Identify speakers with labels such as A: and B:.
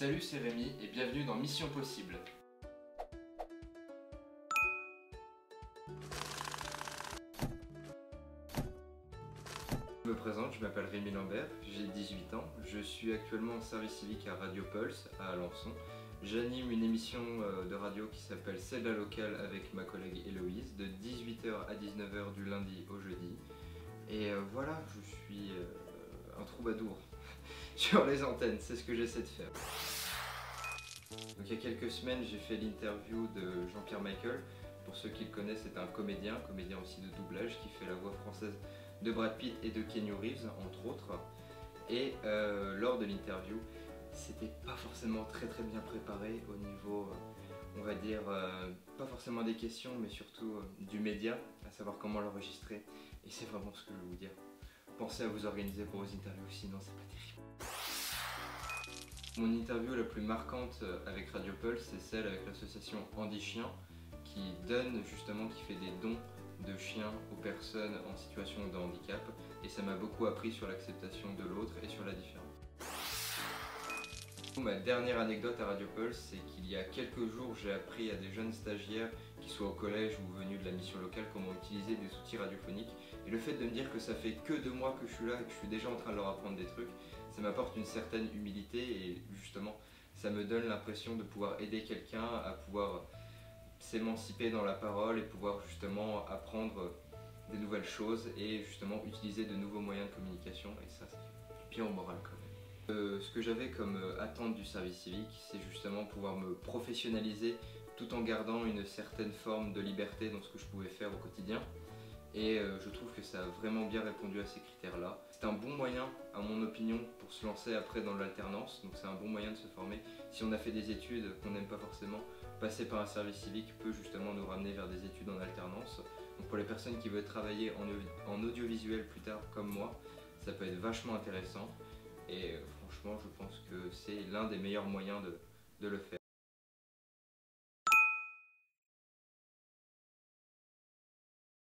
A: Salut, c'est Rémi et bienvenue dans Mission Possible. Je me présente, je m'appelle Rémi Lambert, j'ai 18 ans, je suis actuellement en service civique à Radio Pulse à Alençon. J'anime une émission de radio qui s'appelle C'est la locale avec ma collègue Héloïse de 18h à 19h du lundi au jeudi. Et voilà, je suis un troubadour sur les antennes, c'est ce que j'essaie de faire. Donc, il y a quelques semaines, j'ai fait l'interview de Jean-Pierre Michael. Pour ceux qui le connaissent, c'est un comédien aussi de doublage qui fait la voix française de Brad Pitt et de Keanu Reeves, entre autres. Et lors de l'interview, c'était pas forcément très bien préparé au niveau, on va dire, pas forcément des questions, mais surtout du média, à savoir comment l'enregistrer. Et c'est vraiment ce que je veux vous dire. Pensez à vous organiser pour vos interviews, sinon c'est pas terrible. Mon interview la plus marquante avec Radio Pulse, c'est celle avec l'association Andy Chien, qui donne justement, qui fait des dons de chiens aux personnes en situation de handicap, et ça m'a beaucoup appris sur l'acceptation de l'autre et sur la différence. Ma dernière anecdote à Radio Pulse, c'est qu'il y a quelques jours, j'ai appris à des jeunes stagiaires, qui soient au collège ou venus de la mission locale, comment utiliser des outils radiophoniques. Et le fait de me dire que ça fait que 2 mois que je suis là et que je suis déjà en train de leur apprendre des trucs, ça m'apporte une certaine humilité et justement, ça me donne l'impression de pouvoir aider quelqu'un à pouvoir s'émanciper dans la parole et pouvoir justement apprendre des nouvelles choses et justement utiliser de nouveaux moyens de communication, et ça fait du bien au moral quand même. Ce que j'avais comme attente du service civique, c'est justement pouvoir me professionnaliser tout en gardant une certaine forme de liberté dans ce que je pouvais faire au quotidien. Et je trouve que ça a vraiment bien répondu à ces critères-là. C'est un bon moyen, à mon opinion, pour se lancer après dans l'alternance. Donc c'est un bon moyen de se former. Si on a fait des études qu'on n'aime pas forcément, passer par un service civique peut justement nous ramener vers des études en alternance. Donc pour les personnes qui veulent travailler en audiovisuel plus tard comme moi, ça peut être vachement intéressant. Et franchement, je pense que c'est l'un des meilleurs moyens de le faire.